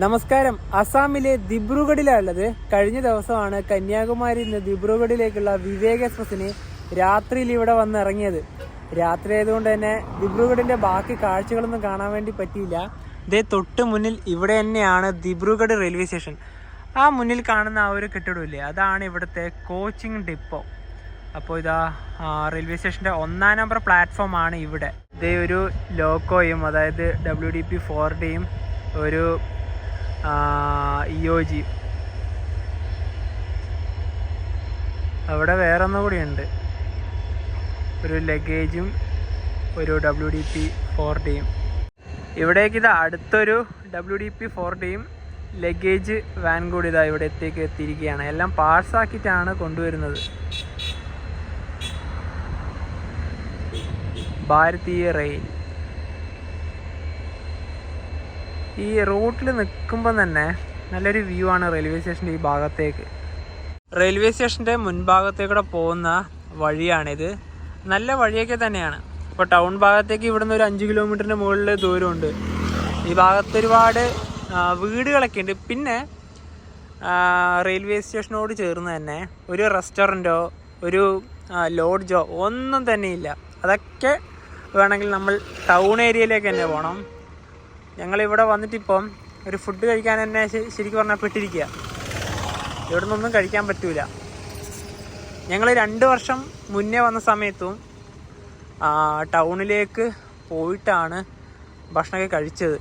നമസ്കാരം. അസാമിലെ ദിബ്രുഗഡിലുള്ളത്. കഴിഞ്ഞ ദിവസമാണ് കന്യാകുമാരിയിൽ നിന്ന് ദിബ്രുഗഡിലേക്കുള്ള വിവേക് എക്സ്പ്രസിന് രാത്രിയിൽ ഇവിടെ വന്ന് ഇറങ്ങിയത്. രാത്രി ആയതുകൊണ്ട് തന്നെ ദിബ്രുഗഡിന്റെ ബാക്കി കാഴ്ചകളൊന്നും കാണാൻ വേണ്ടി പറ്റിയില്ല. ഇതേ തൊട്ട് മുന്നിൽ ഇവിടെ തന്നെയാണ് ദിബ്രുഗഡ് റെയിൽവേ സ്റ്റേഷൻ. ആ മുന്നിൽ കാണുന്ന ആ ഒരു കെട്ടിടമില്ലേ, അതാണ് ഇവിടുത്തെ കോച്ചിങ് ഡിപ്പോ. അപ്പോൾ ഇതാ റെയിൽവേ സ്റ്റേഷൻ്റെ 1-ാം നമ്പർ പ്ലാറ്റ്ഫോമാണ് ഇവിടെ. ഇതേ ഒരു ലോക്കോയും, അതായത് WDP-4Dയും ഒരു EOG. അവിടെ വേറെ ഒന്നും കൂടിയുണ്ട്, ഒരു ലഗേജും ഒരു WDP-4Dയും. ഇവിടേക്ക് ഇതാ അടുത്തൊരു WDP-4Dയും ലഗേജ് വാൻ കൂടി ഇതാ ഇവിടത്തേക്ക് എത്തിയിരിക്കുകയാണ്. എല്ലാം പാഴ്സാക്കിയിട്ടാണ് കൊണ്ടുവരുന്നത്. ഭാരതീയ റെയിൽ. ഈ റൂട്ടിൽ നിൽക്കുമ്പോൾ തന്നെ നല്ലൊരു വ്യൂ ആണ് റെയിൽവേ സ്റ്റേഷൻ്റെ ഈ ഭാഗത്തേക്ക്. റെയിൽവേ സ്റ്റേഷൻ്റെ മുൻഭാഗത്തേക്കൂടെ പോകുന്ന വഴിയാണിത്. നല്ല വഴിയൊക്കെ തന്നെയാണ്. ഇപ്പോൾ ടൗൺ ഭാഗത്തേക്ക് ഇവിടുന്ന് ഒരു 5 കിലോമീറ്ററിൻ്റെ മുകളിൽ ദൂരമുണ്ട്. ഈ ഭാഗത്ത് ഒരുപാട് വീടുകളൊക്കെ ഉണ്ട്. പിന്നെ റെയിൽവേ സ്റ്റേഷനോട് ചേർന്ന് തന്നെ ഒരു റെസ്റ്റോറൻറ്റോ ഒരു ലോഡ്ജോ ഒന്നും തന്നെയില്ല. അതൊക്കെ വേണമെങ്കിൽ നമ്മൾ ടൗൺ ഏരിയയിലേക്ക് തന്നെ പോകണം. ഞങ്ങളിവിടെ വന്നിട്ടിപ്പം ഒരു ഫുഡ് കഴിക്കാൻ തന്നെ ശരിക്കും പറഞ്ഞാൽ പെട്ടിരിക്കുക. ഇവിടെ നിന്നൊന്നും കഴിക്കാൻ പറ്റൂല. ഞങ്ങൾ 2 വർഷം മുന്നേ വന്ന സമയത്തും ടൗണിലേക്ക് പോയിട്ടാണ് ഭക്ഷണമൊക്കെ കഴിച്ചത്.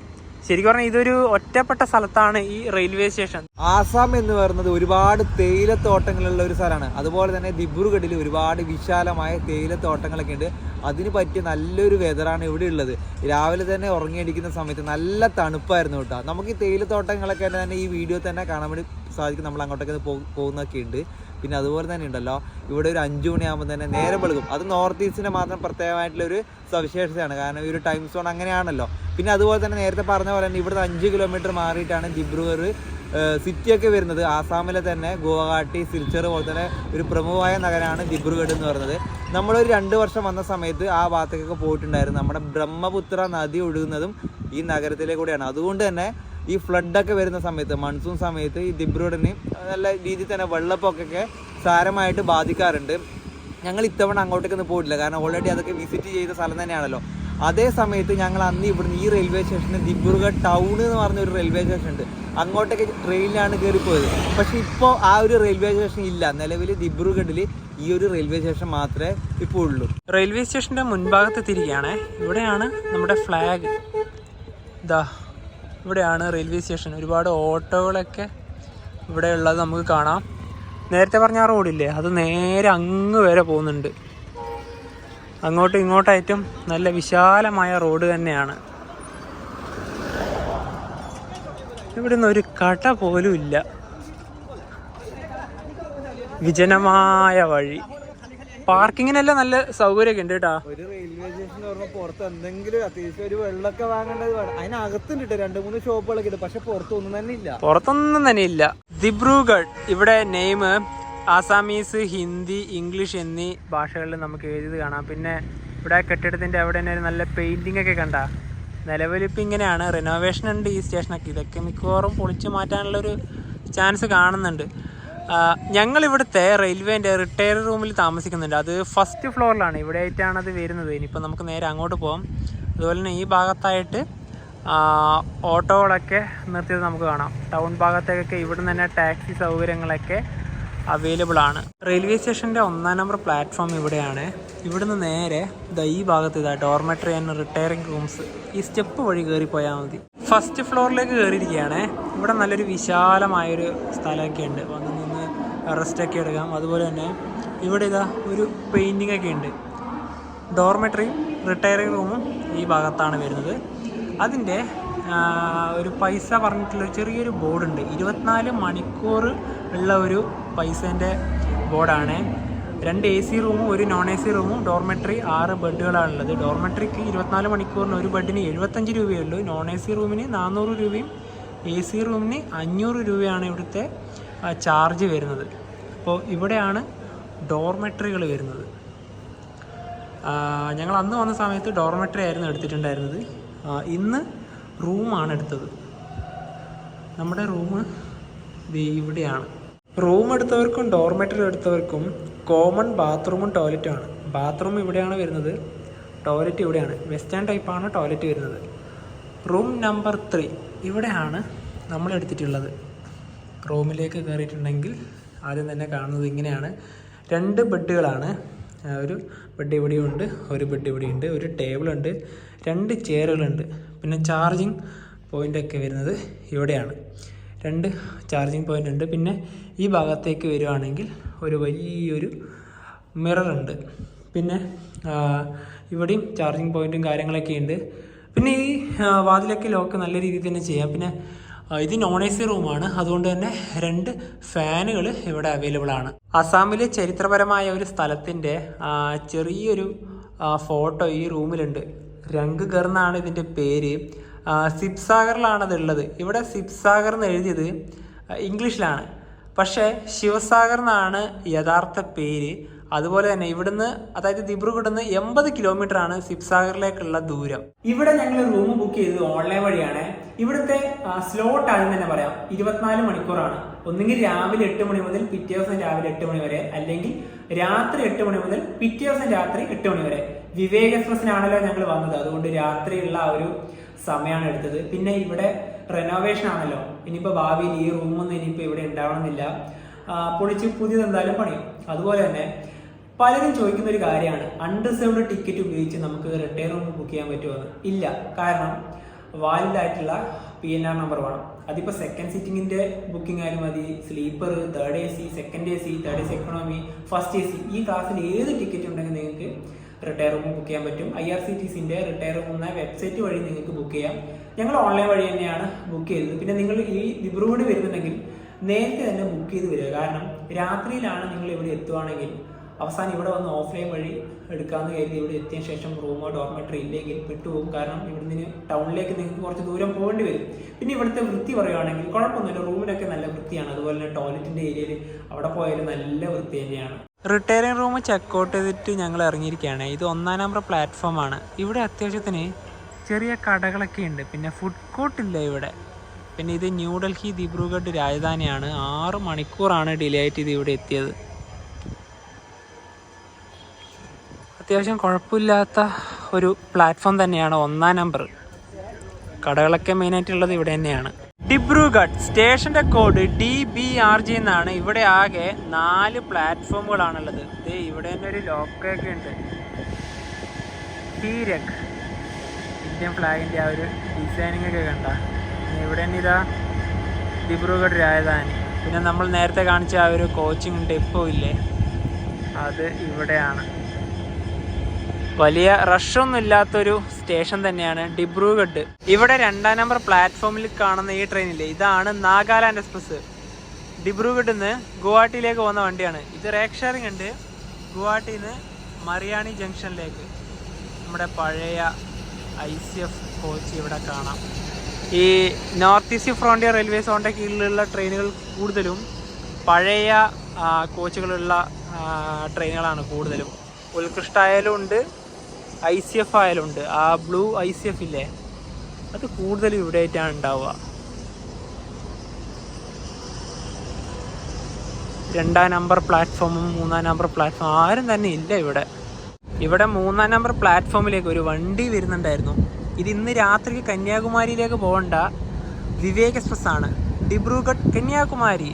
ശരിക്കും പറഞ്ഞാൽ ഇതൊരു ഒറ്റപ്പെട്ട സ്ഥലത്താണ് ഈ റെയിൽവേ സ്റ്റേഷൻ. ആസാം എന്ന് പറയുന്നത് ഒരുപാട് തേയിലത്തോട്ടങ്ങളുള്ള ഒരു സ്ഥലമാണ്. അതുപോലെ തന്നെ ദിബ്രുഗഡിൽ ഒരുപാട് വിശാലമായ തേയിലത്തോട്ടങ്ങളൊക്കെ ഉണ്ട്. അതിന് പറ്റിയ നല്ലൊരു വെതറാണ് ഇവിടെ ഉള്ളത്. രാവിലെ തന്നെ ഉറങ്ങിയടിക്കുന്ന സമയത്ത് നല്ല തണുപ്പായിരുന്നു കേട്ടോ. നമുക്ക് ഈ തേയിലത്തോട്ടങ്ങളൊക്കെ തന്നെ ഈ വീഡിയോ തന്നെ കാണാൻ വേണ്ടി സാധിക്കും. നമ്മൾ അങ്ങോട്ടൊക്കെ പോകുന്നൊക്കെ ഉണ്ട്. പിന്നെ അതുപോലെ തന്നെ ഉണ്ടല്ലോ, ഇവിടെ ഒരു 5 മണിയാകുമ്പോൾ തന്നെ നേരം വെളുക്കും. അത് നോർത്ത് ഈസ്റ്റിൻ്റെ മാത്രം പ്രത്യേകമായിട്ടുള്ളൊരു സവിശേഷതയാണ്. കാരണം ഈ ഒരു ടൈം സോൺ അങ്ങനെയാണല്ലോ. പിന്നെ അതുപോലെ തന്നെ നേരത്തെ പറഞ്ഞ പോലെ തന്നെ ഇവിടുത്തെ 5 കിലോമീറ്റർ മാറിയിട്ടാണ് ദിബ്രുഗഡ് സിറ്റിയൊക്കെ വരുന്നത്. ആസാമിലെ തന്നെ ഗുവാഹട്ടി, സിൽച്ചർ പോലെ തന്നെ ഒരു പ്രമുഖമായ നഗരമാണ് ദിബ്രുഗഡ് എന്ന് പറയുന്നത്. നമ്മളൊരു 2 വർഷം വന്ന സമയത്ത് ആ ഭാഗത്തേക്കൊക്കെ പോയിട്ടുണ്ടായിരുന്നു. നമ്മുടെ ബ്രഹ്മപുത്ര നദി ഒഴുകുന്നതും ഈ നഗരത്തിലെ കൂടെയാണ്. അതുകൊണ്ട് തന്നെ ഈ ഫ്ലഡൊക്കെ വരുന്ന സമയത്ത്, മൺസൂൺ സമയത്ത് ഈ ദിബ്രുഗഡിന് നല്ല രീതിയിൽ തന്നെ വെള്ളപ്പൊക്കമൊക്കെ സാരമായിട്ട് ബാധിക്കാറുണ്ട്. ഞങ്ങൾ ഇത്തവണ അങ്ങോട്ടേക്കൊന്നും പോയിട്ടില്ല, കാരണം ഓൾറെഡി അതൊക്കെ വിസിറ്റ് ചെയ്ത സ്ഥലം തന്നെയാണല്ലോ. അതേ സമയത്ത് ഞങ്ങൾ അന്ന് ഇവിടുന്ന് ഈ റെയിൽവേ സ്റ്റേഷന് ദിബ്രുഗഡ് ടൗൺ എന്ന് പറഞ്ഞൊരു റെയിൽവേ സ്റ്റേഷൻ ഉണ്ട്. അങ്ങോട്ടേക്ക് ട്രെയിനിലാണ് കയറിപ്പോയത്. പക്ഷേ ഇപ്പോൾ ആ ഒരു റെയിൽവേ സ്റ്റേഷൻ ഇല്ല. നിലവിൽ ദിബ്രുഗഡിൽ ഈ ഒരു റെയിൽവേ സ്റ്റേഷൻ മാത്രമേ ഇപ്പോൾ ഉള്ളൂ. റെയിൽവേ സ്റ്റേഷൻ്റെ മുൻഭാഗത്ത് തിരികെയാണ്. ഇവിടെയാണ് നമ്മുടെ ഫ്ലാഗ്. ഇതാ ഇവിടെയാണ് റെയിൽവേ സ്റ്റേഷൻ. ഒരുപാട് ഓട്ടോകളൊക്കെ ഇവിടെ ഉള്ളത് നമുക്ക് കാണാം. നേരത്തെ പറഞ്ഞ ആ റോഡില്ലേ, അത് നേരെ അങ്ങ് വരെ പോകുന്നുണ്ട്. അങ്ങോട്ടും ഇങ്ങോട്ടായിട്ടും നല്ല വിശാലമായ റോഡ് തന്നെയാണ്. ഇവിടുന്ന് ഒരു കട പോലും ഇല്ല. വിജനമായ വഴി. പാർക്കിങ്ങിനെല്ലാം നല്ല സൗകര്യമൊക്കെ ഉണ്ട് കേട്ടോ. ഒരു റെയിൽവേ സ്റ്റേഷൻ പറഞ്ഞാൽ പുറത്ത് എന്തെങ്കിലും അത്യാവശ്യം ഒരു വെള്ളമൊക്കെ വാങ്ങേണ്ടത് വേണം. അതിനകത്തുണ്ട് 2-3 ഷോപ്പുകളൊക്കെ ഉണ്ട്. പക്ഷെ പുറത്തൊന്നും തന്നെ ഇല്ല. ദിബ്രുഗഡ്. ഇവിടെ നെയിം ആസാമീസ്, ഹിന്ദി, ഇംഗ്ലീഷ് എന്നീ ഭാഷകളിൽ നമുക്ക് എഴുതി കാണാം. പിന്നെ ഇവിടെ കെട്ടിടത്തിൻ്റെ അവിടെ തന്നെ നല്ല പെയിൻറ്റിംഗ് ഒക്കെ കണ്ട. നിലവിലിപ്പോൾ ഇങ്ങനെയാണ്. റിനോവേഷൻ ഉണ്ട് ഈ സ്റ്റേഷനൊക്കെ. ഇതൊക്കെ മിക്കവാറും പൊളിച്ചു മാറ്റാനുള്ളൊരു ചാൻസ് കാണുന്നുണ്ട്. ഞങ്ങളിവിടുത്തെ റെയിൽവേൻ്റെ റിട്ടയർ റൂമിൽ താമസിക്കുന്നുണ്ട്. അത് 1st ഫ്ലോറിലാണ്. ഇവിടെ ആയിട്ടാണ് അത് വരുന്നത്. ഇനിയിപ്പോൾ നമുക്ക് നേരെ അങ്ങോട്ട് പോകാം. അതുപോലെ തന്നെ ഈ ഭാഗത്തായിട്ട് ഓട്ടോകളൊക്കെ നിർത്തിയത് നമുക്ക് കാണാം. ടൗൺ ഭാഗത്തേക്കൊക്കെ ഇവിടെ നിന്ന് തന്നെ ടാക്സി സൗകര്യങ്ങളൊക്കെ അവൈലബിൾ ആണ്. റെയിൽവേ സ്റ്റേഷൻ്റെ 1-ാം നമ്പർ പ്ലാറ്റ്ഫോം ഇവിടെയാണ്. ഇവിടുന്ന് നേരെ ഈ ഭാഗത്ത് ഡോർമെട്രി ആൻഡ് റിട്ടയറിംഗ് റൂംസ്. ഈ സ്റ്റെപ്പ് വഴി കയറിപ്പോയാൽ മതി. 1st ഫ്ലോറിലേക്ക് കയറിയിരിക്കുകയാണ്. ഇവിടെ നല്ലൊരു വിശാലമായൊരു സ്ഥലമൊക്കെ ഉണ്ട്. വന്ന് നിന്ന് റെസ്റ്റൊക്കെ എടുക്കാം. അതുപോലെ തന്നെ ഇവിടെ ഒരു പെയിൻറ്റിംഗ് ഒക്കെ ഉണ്ട്. ഡോർമെട്രിയും റിട്ടയറിംഗ് റൂമും ഈ ഭാഗത്താണ് വരുന്നത്. അതിൻ്റെ ഒരു പൈസ പറഞ്ഞിട്ടുള്ള ചെറിയൊരു ബോർഡുണ്ട്. 24 മണിക്കൂർ ഉള്ള ഒരു പൈസേൻ്റെ ബോർഡാണ്. 2 AC റൂമും 1 നോൺ AC റൂമും ഡോർമെട്രി 6 ബെഡുകളാണുള്ളത്. ഡോർമെട്രിക്ക് 24 മണിക്കൂറിന് ഒരു ബെഡിന് 75 രൂപയേ ഉള്ളൂ. നോൺ AC റൂമിന് 400 രൂപയും AC റൂമിന് 500 രൂപയാണ് ഇവിടുത്തെ ചാർജ് വരുന്നത്. അപ്പോൾ ഇവിടെയാണ് ഡോർമെട്രികൾ വരുന്നത്. ഞങ്ങൾ അന്ന് വന്ന സമയത്ത് ഡോർമെട്രി ആയിരുന്നു എടുത്തിട്ടുണ്ടായിരുന്നത്. ഇന്ന് റൂമാണ് എടുത്തത്. നമ്മുടെ റൂം ഇവിടെയാണ്. റൂം എടുത്തവർക്കും ഡോർമെറ്ററി എടുത്തവർക്കും കോമൺ ബാത്റൂമും ടോയ്ലറ്റുമാണ്. ബാത്റൂം ഇവിടെയാണ് വരുന്നത്, ടോയ്ലറ്റ് ഇവിടെയാണ്. വെസ്റ്റേൺ ടൈപ്പാണ് ടോയ്ലറ്റ് വരുന്നത്. റൂം നമ്പർ 3 ഇവിടെയാണ് നമ്മൾ എടുത്തിട്ടുള്ളത്. റൂമിലേക്ക് കയറിയിട്ടുണ്ടെങ്കിൽ ആദ്യം തന്നെ കാണുന്നത് ഇങ്ങനെയാണ്. 2 ബെഡുകളാണ്. ഒരു ബെഡ് ഇവിടെയുണ്ട്, ഒരു ബെഡ് ഇവിടെയുണ്ട്, ഒരു ടേബിളുണ്ട്, 2 ചെയറുകളുണ്ട്. പിന്നെ ചാർജിങ് പോയിൻ്റൊക്കെ വരുന്നത് ഇവിടെയാണ്. 2 ചാർജിങ് പോയിൻ്റ് ഉണ്ട്. പിന്നെ ഈ ഭാഗത്തേക്ക് വരുവാണെങ്കിൽ ഒരു വലിയൊരു മിററുണ്ട്. പിന്നെ ഇവിടെയും ചാർജിങ് പോയിൻറ്റും കാര്യങ്ങളൊക്കെ ഉണ്ട്. പിന്നെ ഈ വാതിലൊക്കെ ലോക്ക് നല്ല രീതിയിൽ തന്നെ ചെയ്യാം. പിന്നെ ഇത് നോൺ എ സി റൂമാണ്, അതുകൊണ്ട് തന്നെ 2 ഫാനുകൾ ഇവിടെ അവൈലബിൾ ആണ്. അസാമിലെ ചരിത്രപരമായ ഒരു സ്ഥലത്തിൻ്റെ ചെറിയൊരു ഫോട്ടോ ഈ റൂമിലുണ്ട്. രംഗ്ഘർ എന്നാണ് ഇതിൻ്റെ പേര്. സിബ്സാഗറിലാണത് ഉള്ളത്. ഇവിടെ സിബ്സാഗർ എന്ന് എഴുതിയത് ഇംഗ്ലീഷിലാണ്, പക്ഷേ ശിവസാഗർ എന്നാണ് യഥാർത്ഥ പേര്. അതുപോലെ തന്നെ ഇവിടുന്ന്, അതായത് ദിബ്രുഗഡിൽ നിന്ന് 80 കിലോമീറ്റർ ആണ് സിബ്സാഗറിലേക്കുള്ള ദൂരം. ഇവിടെ ഞങ്ങൾ റൂം ബുക്ക് ചെയ്തത് ഓൺലൈൻ വഴിയാണ്. ഇവിടുത്തെ സ്ലോട്ട് ആദ്യം തന്നെ പറയാം, 24 മണിക്കൂറാണ്. ഒന്നുകിൽ രാവിലെ 8 മണി മുതൽ പിറ്റേ ദിവസം രാവിലെ 8 മണി വരെ, അല്ലെങ്കിൽ രാത്രി 8 മണി മുതൽ പിറ്റേ ദിവസം രാത്രി 8 മണി വരെ. വിവേക് എക്സ്പ്രസിനാണല്ലോ ഞങ്ങൾ വന്നത്, അതുകൊണ്ട് രാത്രിയുള്ള ആ ഒരു സമയമാണ് എടുത്തത്. പിന്നെ ഇവിടെ റെനോവേഷൻ ആണല്ലോ, ഇനിയിപ്പോൾ ഭാവിയിൽ ഈ റൂമൊന്നും ഇനിയിപ്പോൾ ഇവിടെ ഉണ്ടാവണമെന്നില്ല, പൊളിച്ച് പുതിയത് എന്തായാലും പണിയും. അതുപോലെ തന്നെ പലരും ചോദിക്കുന്ന ഒരു കാര്യമാണ്, അൺറിസർവ്ഡ് ടിക്കറ്റ് ഉപയോഗിച്ച് നമുക്ക് റിട്ടയർ റൂം ബുക്ക് ചെയ്യാൻ പറ്റുമെന്ന്. ഇല്ല, കാരണം വാലിഡ് ആയിട്ടുള്ള PNR നമ്പർ വേണം. അതിപ്പോൾ സെക്കൻഡ് സിറ്റിങ്ങിൻ്റെ ബുക്കിംഗ് ആയാലും മതി, sleeper, third AC, second AC, third AC economy, first AC, ഈ ക്ലാസ്സിൽ ഏത് ടിക്കറ്റ് ഉണ്ടെങ്കിൽ നിങ്ങൾക്ക് റിട്ടയർ റൂം ബുക്ക് ചെയ്യാൻ പറ്റും. IRCTCൻ്റെ റിട്ടയർ റൂം എന്ന വെബ്സൈറ്റ് വഴി നിങ്ങൾക്ക് ബുക്ക് ചെയ്യാം. ഞങ്ങൾ ഓൺലൈൻ വഴി തന്നെയാണ് ബുക്ക് ചെയ്തത്. പിന്നെ നിങ്ങൾ ഈ ദിബ്രുഗഡ് വരുന്നുണ്ടെങ്കിൽ നേരത്തെ തന്നെ ബുക്ക് ചെയ്ത് വരിക. കാരണം രാത്രിയിലാണ് നിങ്ങൾ ഇവിടെ എത്തുവാണെങ്കിൽ അവസാനം ഇവിടെ വന്ന് ഓഫ്ലൈൻ വഴി എടുക്കാമെന്ന് കരുതി ഇവിടെ എത്തിയ ശേഷം റൂമോ ഡോർമെറ്ററി ഇല്ലെങ്കിൽ വിട്ടുപോകും. കാരണം ഇവിടുന്ന് ടൗണിലേക്ക് നിങ്ങൾക്ക് കുറച്ച് ദൂരം പോകേണ്ടി വരും. പിന്നെ ഇവിടുത്തെ വൃത്തി പറയുകയാണെങ്കിൽ കുഴപ്പമൊന്നുമില്ല, റൂമിലൊക്കെ നല്ല വൃത്തിയാണ്. അതുപോലെ തന്നെ ടോയ്ലറ്റിൻ്റെ ഏരിയയിൽ അവിടെ പോയാലും നല്ല വൃത്തി തന്നെയാണ്. റിട്ടയറിംഗ് റൂം ചെക്കൗട്ട് ചെയ്തിട്ട് ഞങ്ങൾ ഇറങ്ങിയിരിക്കുകയാണ്. ഇത് 1-ാം നമ്പർ പ്ലാറ്റ്ഫോമാണ്. ഇവിടെ അത്യാവശ്യത്തിന് ചെറിയ കടകളൊക്കെ ഉണ്ട്. പിന്നെ ഫുഡ് കോർട്ടില്ല ഇവിടെ. പിന്നെ ഇത് ന്യൂഡൽഹി ദിബ്രുഗഡ് രാജധാനിയാണ്. 6 മണിക്കൂറാണ് ഡിലേ ആയിട്ട് ഇത് ഇവിടെ എത്തിയത്. അത്യാവശ്യം കുഴപ്പമില്ലാത്ത ഒരു പ്ലാറ്റ്ഫോം തന്നെയാണ് 1-ാം നമ്പർ. കടകളൊക്കെ മെയിനായിട്ടുള്ളത് ഇവിടെ തന്നെയാണ്. ദിബ്രുഗഡ് സ്റ്റേഷൻ്റെ കോഡ് DBRG എന്നാണ്. ഇവിടെ ആകെ 4 പ്ലാറ്റ്ഫോമുകളാണുള്ളത്. ഇവിടെ തന്നെ ഒരു ലോക്കൊക്കെ ഉണ്ട്. ഹീരക് ഇന്ത്യൻ ഫ്ലാഗിൻ്റെ ആ ഒരു ഡിസൈനിങ് ഒക്കെ കണ്ട. ഇവിടെ തന്നെ ഇതാ ദിബ്രുഗഡ് രാജധാനി. പിന്നെ നമ്മൾ നേരത്തെ കാണിച്ച ആ ഒരു കോച്ചിങ് ഡെപ്പോ ഇല്ലേ, അത് ഇവിടെയാണ്. വലിയ റഷൊന്നും ഇല്ലാത്തൊരു സ്റ്റേഷൻ തന്നെയാണ് ദിബ്രുഗഡ്. ഇവിടെ 2-ാം നമ്പർ പ്ലാറ്റ്ഫോമിൽ കാണുന്ന ഈ ട്രെയിനില്ലേ, ഇതാണ് നാഗാലാൻഡ് എക്സ്പ്രസ്. ദിബ്രുഗഡിൽ നിന്ന് ഗുവാഹട്ടിയിലേക്ക് പോകുന്ന വണ്ടിയാണ്. ഇത് റേക്ക് ഷെയറിംഗ് ഉണ്ട്. ഗുവാഹട്ടിയിൽ നിന്ന് മറിയാണി ജംഗ്ഷനിലേക്ക് നമ്മുടെ പഴയ ICF കോച്ച് ഇവിടെ കാണാം. ഈ നോർത്ത് ഈസ്റ്റ് ഫ്രോണ്ടിയർ റെയിൽവേ സോണിൻ്റെ കീഴിലുള്ള ട്രെയിനുകൾ കൂടുതലും പഴയ കോച്ചുകളുള്ള ട്രെയിനുകളാണ് കൂടുതലും. ഉത്കൃഷ്ട ആയാലും ഉണ്ട്, ICF ആയാലും ഉണ്ട്. ആ ബ്ലൂ ICF ഇല്ലേ, അത് കൂടുതലും ഇവിടെ ആയിട്ടാണ് ഉണ്ടാവുക. 2-ാം നമ്പർ പ്ലാറ്റ്ഫോമും 3-ാം നമ്പർ പ്ലാറ്റ്ഫോം ആരും തന്നെ ഇല്ല ഇവിടെ. ഇവിടെ 3-ാം നമ്പർ പ്ലാറ്റ്ഫോമിലേക്ക് ഒരു വണ്ടി വരുന്നുണ്ടായിരുന്നു. ഇത് ഇന്ന് രാത്രിക്ക് കന്യാകുമാരിയിലേക്ക് പോകേണ്ട വിവേക് എക്സ്പ്രസ് ആണ്, ദിബ്രുഗഡ് കന്യാകുമാരി.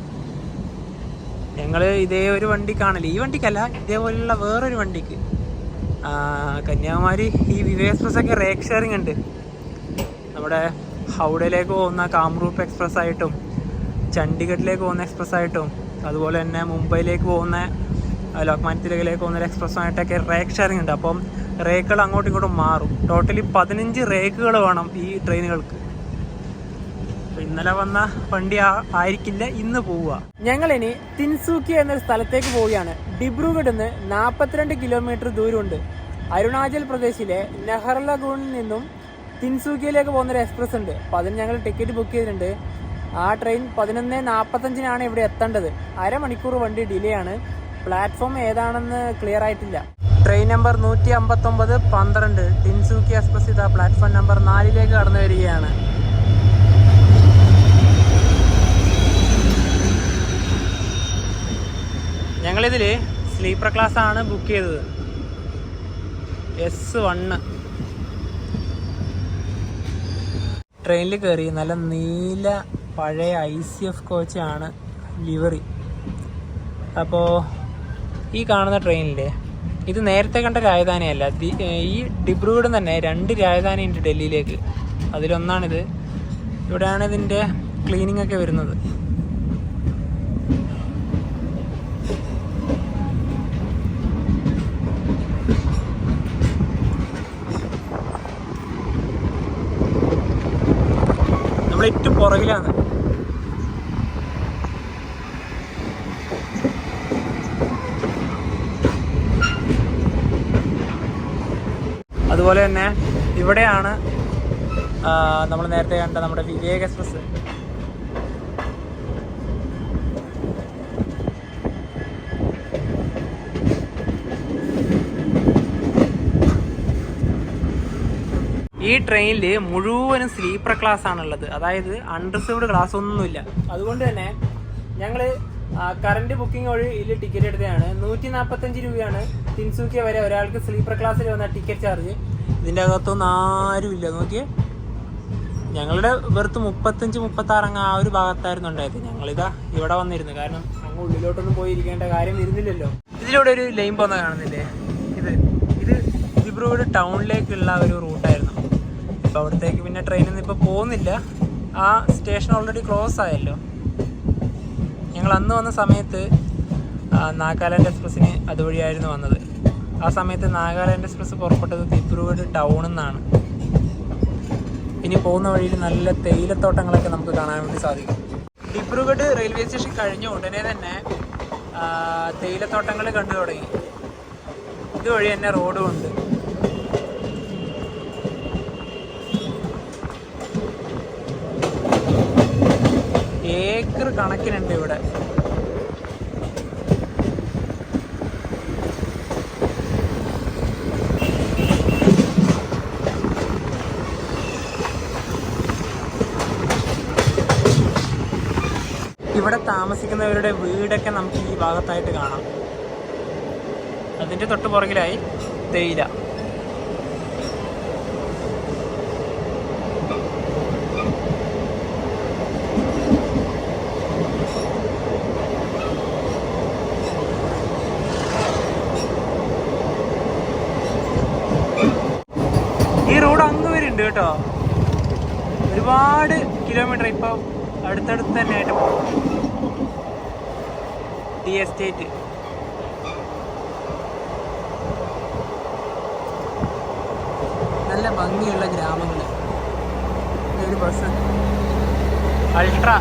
ഞങ്ങൾ ഇതേ ഒരു വണ്ടി കാണില്ല, ഈ വണ്ടിക്കല്ല, ഇതേപോലെയുള്ള വേറൊരു വണ്ടിക്ക് കന്യാകുമാരി ഈ വിവേക് എക്സ്പ്രസ് ഒക്കെ റേക്ക് ഷെയറിംഗ് ഉണ്ട്. നമ്മുടെ ഹൗഡയിലേക്ക് പോകുന്ന കാംറൂപ്പ് എക്സ്പ്രസ് ആയിട്ടും ചണ്ഡീഗഡിലേക്ക് പോകുന്ന എക്സ്പ്രസ് ആയിട്ടും അതുപോലെ തന്നെ മുംബൈയിലേക്ക് പോകുന്ന ലോക്മാന്യ തിലകിലേക്ക് പോകുന്ന എക്സ്പ്രസ്സുമായിട്ടൊക്കെ റേക്ക് ഷെയറിംഗ് ഉണ്ട്. അപ്പം റേക്കുകൾ അങ്ങോട്ടും ഇങ്ങോട്ടും മാറും. ടോട്ടലി 15 റേക്കുകൾ വേണം ഈ ട്രെയിനുകൾക്ക്. ഇന്നലെ വന്ന വണ്ടി ആയിരിക്കില്ല ഇന്ന് പോവുക. ഞങ്ങളിനി തിൻസുക്കി എന്നൊരു സ്ഥലത്തേക്ക് പോവുകയാണ്. ദിബ്രുഗഡിൽ നിന്ന് 42 കിലോമീറ്റർ ദൂരമുണ്ട്. അരുണാചൽ പ്രദേശിലെ നെഹർലഗൂണിൽ നിന്നും തിൻസുക്കിയിലേക്ക് പോകുന്നൊരു എക്സ്പ്രസ് ഉണ്ട്. അപ്പോൾ അതിന് ഞങ്ങൾ ടിക്കറ്റ് ബുക്ക് ചെയ്തിട്ടുണ്ട്. ആ ട്രെയിൻ 11:45 ഇവിടെ എത്തേണ്ടത്. അരമണിക്കൂർ വണ്ടി ഡിലേ ആണ്. പ്ലാറ്റ്ഫോം ഏതാണെന്ന് ക്ലിയർ ആയിട്ടില്ല. ട്രെയിൻ നമ്പർ 159-12 തിൻസുക്കി എക്സ്പ്രസ് ഇതാ പ്ലാറ്റ്ഫോം നമ്പർ 4 കടന്നു വരികയാണ്. ഞങ്ങളിതിൽ സ്ലീപ്പർ ക്ലാസ് ആണ് ബുക്ക് ചെയ്തത്, S1. ട്രെയിനിൽ കയറി. നല്ല നീല പഴയ ICF കോച്ചാണ് ലിവറി. അപ്പോൾ ഈ കാണുന്ന ട്രെയിനിലെ ഇത് നേരത്തെ കണ്ട രാജധാനിയല്ല. ഈ ഡിബ്രുഗഡ് തന്നെ 2 രാജധാനി ഉണ്ട് ഡൽഹിയിലേക്ക്. അതിലൊന്നാണിത്. ഇവിടെയാണ് ഇതിൻ്റെ ക്ലീനിങ് ഒക്കെ വരുന്നത്. ഏറ്റവും പുറകിലാണ്. അതുപോലെ തന്നെ ഇവിടെയാണ് നമ്മൾ നേരത്തെ കണ്ട നമ്മുടെ വിവേക് എക്സ്പ്രസ്. ഈ ട്രെയിനിൽ മുഴുവനും സ്ലീപ്പർ ക്ലാസ് ആണുള്ളത്. അതായത് അൺറിസർവ്ഡ് ക്ലാസ് ഒന്നുമില്ല. അതുകൊണ്ട് തന്നെ ഞങ്ങൾ കറണ്ട് ബുക്കിംഗ് വഴി ഇതിൽ ടിക്കറ്റ് എടുത്തതാണ്. 145 രൂപയാണ് തിൻസുക്കിയ വരെ ഒരാൾക്ക് സ്ലീപ്പർ ക്ലാസ്സിൽ വന്ന ടിക്കറ്റ് ചാർജ്. ഇതിൻ്റെ അകത്തൊന്നും ആരുമില്ല. നോക്കിയേ, ഞങ്ങളുടെ വെറുത്ത് 35-36 അങ്ങ് ആ ഒരു ഭാഗത്തായിരുന്നു ഉണ്ടായത്. ഞങ്ങളിതാ ഇവിടെ വന്നിരുന്നു. കാരണം അങ്ങ് ഉള്ളിലോട്ടൊന്നും പോയി ഇരിക്കേണ്ട കാര്യം വരുന്നില്ലല്ലോ. ഇതിലൂടെ ഒരു ലൈൻ പോകുന്ന കാണുന്നില്ലേ, ഇത് ദിബ്രുഗഡ് ടൗണിലേക്കുള്ള ഒരു റൂട്ടായിരുന്നു. ഇപ്പോൾ അവിടത്തേക്ക് പിന്നെ ട്രെയിനൊന്നും ഇപ്പോൾ പോകുന്നില്ല. ആ സ്റ്റേഷൻ ഓൾറെഡി ക്ലോസ് ആയല്ലോ. ഞങ്ങൾ അന്ന് വന്ന സമയത്ത് നാഗാലാൻഡ് എക്സ്പ്രസ്സിന് അതുവഴിയായിരുന്നു വന്നത്. ആ സമയത്ത് നാഗാലാൻഡ് എക്സ്പ്രസ് പുറപ്പെട്ടത് ദിബ്രുഗഡ് ടൗണിൽ നിന്നാണ്. ഇനി പോകുന്ന വഴിയിൽ നല്ല തേയിലത്തോട്ടങ്ങളൊക്കെ നമുക്ക് കാണാൻ വേണ്ടി സാധിക്കും. ദിബ്രുഗഡ് റെയിൽവേ സ്റ്റേഷൻ കഴിഞ്ഞ ഉടനെ തന്നെ തേയിലത്തോട്ടങ്ങൾ കണ്ടു തുടങ്ങി. ഇതുവഴി തന്നെ റോഡും ഉണ്ട്. ഏക്കർ കണക്കിനുണ്ട് ഇവിടെ. ഇവിടെ താമസിക്കുന്നവരുടെ വീടൊക്കെ നമുക്ക് ഈ ഭാഗത്തായിട്ട് കാണാം. അതിൻ്റെ തൊട്ട് പുറകിലായി തേയില. ഈ റോഡ് അങ്ങ് വരെ ഉണ്ട് കേട്ടോ. ഒരുപാട് കിലോമീറ്റർ ഇപ്പോൾ അടുത്തടുത്ത് തന്നെ ആയിട്ട് പോകും. T estate. നല്ല ഭംഗിയുള്ള ഗ്രാമങ്ങൾ. ഒരു ബസ് അൾട്രാ.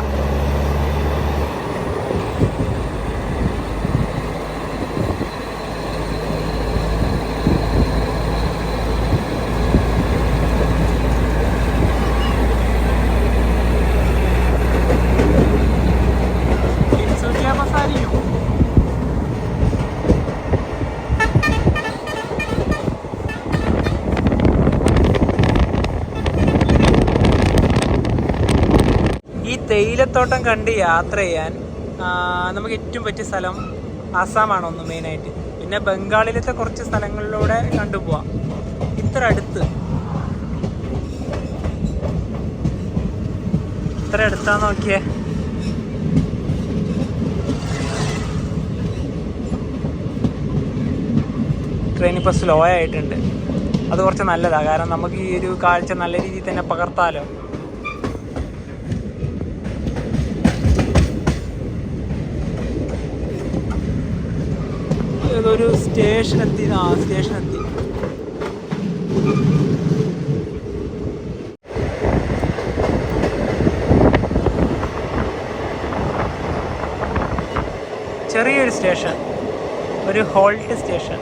ഈ തേയിലത്തോട്ടം കണ്ട് യാത്ര ചെയ്യാൻ നമുക്ക് ഏറ്റവും പറ്റിയ സ്ഥലം ആസാമാണ് ഒന്ന് മെയിനായിട്ട്. പിന്നെ ബംഗാളിലത്തെ കുറച്ച് സ്ഥലങ്ങളിലൂടെ കണ്ടുപോവാം. ഇത്ര അടുത്താ നോക്കിയേ. ട്രെയിൻ ഇപ്പോൾ സ്ലോ ആയിട്ടുണ്ട്. അത് കുറച്ച് നല്ലതാണ്. കാരണം നമുക്ക് ഈ ഒരു കാഴ്ച നല്ല രീതിയിൽ തന്നെ പകർത്താലോ. ഒരു സ്റ്റേഷനെത്തി. സ്റ്റേഷനെത്തി. ചെറിയൊരു സ്റ്റേഷൻ, ഒരു ഹോൾട്ട് സ്റ്റേഷൻ.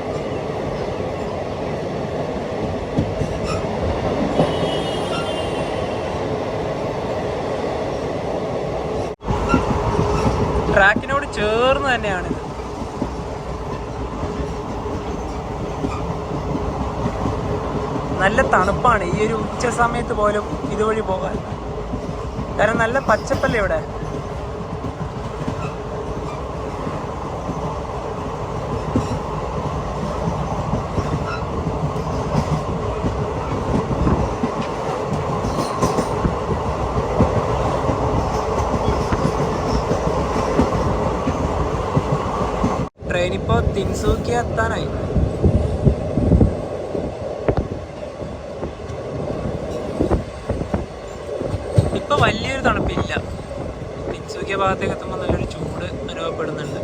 ട്രാക്കിനോട് ചേർന്ന് തന്നെയാണിത്. നല്ല തണുപ്പാണ് ഈ ഒരു ഉച്ച സമയത്ത് പോലും ഇതുവഴി പോകാൻ. കാരണം നല്ല പച്ചപ്പല്ലേ ഇവിടെ. ഇനിയിപ്പോ തിൻസുക്കി എത്താനായി. ഇപ്പൊ വലിയൊരു തണുപ്പില്ല. തിൻസുക്കിയ ഭാഗത്തേക്ക് എത്തുമ്പോൾ നല്ലൊരു ചൂട് അനുഭവപ്പെടുന്നുണ്ട്.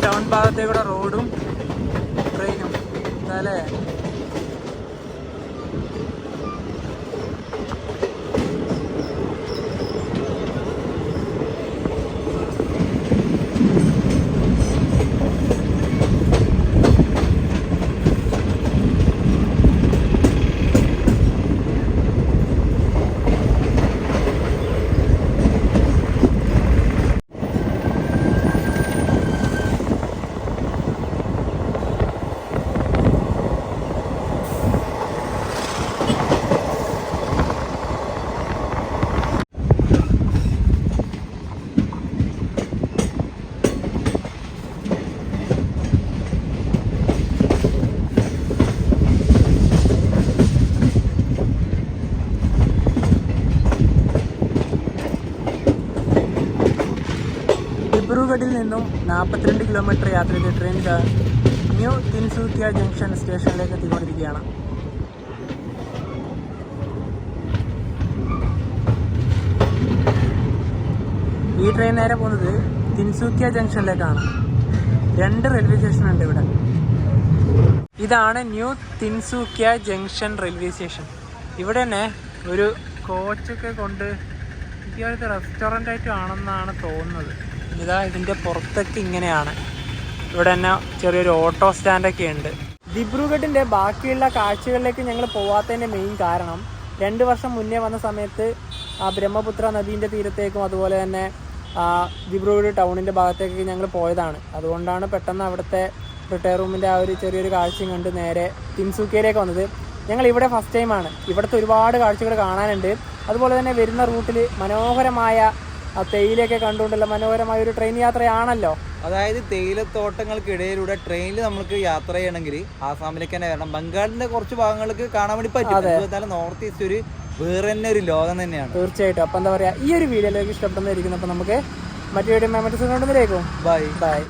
ടൗൺ ഭാഗത്തേക്കൂടെ റോഡും ട്രെയിനും അല്ലേ. ദിബ്രുഗഡിൽ നിന്നും 42 കിലോമീറ്റർ യാത്ര ചെയ്ത് ട്രെയിൻ ന്യൂ തിൻസുക്കിയ ജംഗ്ഷൻ സ്റ്റേഷനിലേക്ക് എത്തിക്കൊണ്ടിരിക്കുകയാണ്. ഈ ട്രെയിൻ നേരെ പോകുന്നത് തിൻസുക്കിയ ജംഗ്ഷനിലേക്കാണ്. 2 റെയിൽവേ സ്റ്റേഷൻ ഉണ്ട് ഇവിടെ. ഇതാണ് ന്യൂ തിൻസുക്കിയ ജംഗ്ഷൻ റെയിൽവേ സ്റ്റേഷൻ. ഇവിടെ തന്നെ ഒരു കോച്ചൊക്കെ കൊണ്ട് ഇപ്പോഴത്തെ റെസ്റ്റോറൻ്റ് ആയിട്ടും ആണെന്നാണ് തോന്നുന്നത്. ഇതാ ഇതിൻ്റെ പുറത്തൊക്കെ ഇങ്ങനെയാണ്. ഇവിടെ തന്നെ ചെറിയൊരു ഓട്ടോ സ്റ്റാൻഡൊക്കെ ഉണ്ട്. ദിബ്രുഗഡിൻ്റെ ബാക്കിയുള്ള കാഴ്ചകളിലേക്ക് ഞങ്ങൾ പോവാത്തതിൻ്റെ മെയിൻ കാരണം 2 വർഷം മുന്നേ വന്ന സമയത്ത് ബ്രഹ്മപുത്ര നദീൻ്റെ തീരത്തേക്കും അതുപോലെ തന്നെ ദിബ്രുഗഡ് ടൗണിൻ്റെ ഭാഗത്തേക്ക് ഞങ്ങൾ പോയതാണ്. അതുകൊണ്ടാണ് പെട്ടെന്ന് അവിടുത്തെ റിട്ടയർ റൂമിൻ്റെ ആ ഒരു ചെറിയൊരു കാഴ്ചയും കണ്ട് നേരെ തിൻസുക്കിയയിലേക്ക് വന്നത്. ഞങ്ങൾ ഇവിടെ ഫസ്റ്റ് ടൈമാണ്. ഇവിടുത്തെ ഒരുപാട് കാഴ്ചകൾ കാണാനുണ്ട്. അതുപോലെ തന്നെ വരുന്ന റൂട്ടിൽ മനോഹരമായ തേയിലയൊക്കെ കണ്ടുകൊണ്ടുള്ള മനോഹരമായ ഒരു ട്രെയിൻ യാത്രയാണല്ലോ. അതായത് തേയിലത്തോട്ടങ്ങൾക്കിടയിലൂടെ ട്രെയിനിൽ നമുക്ക് യാത്ര ചെയ്യണമെങ്കിൽ ആസാമിലേക്ക് തന്നെ വരണം. ബംഗാളിന്റെ കുറച്ച് ഭാഗങ്ങൾക്ക് കാണാൻ വേണ്ടി പറ്റും. നോർത്ത് ഈസ്റ്റ് ഒരു വേറെ തന്നെ ഒരു ലോകം തന്നെയാണ്. തീർച്ചയായിട്ടും. അപ്പം എന്താ പറയുക, ഈ ഒരു വീഡിയോയിലേക്ക് ഇഷ്ടപ്പെടുന്നതായിരിക്കും. അപ്പം നമുക്ക് മറ്റു വീഡിയോ മെമ്മറീസ് കൊണ്ടുവന്നേക്കും. Bye by.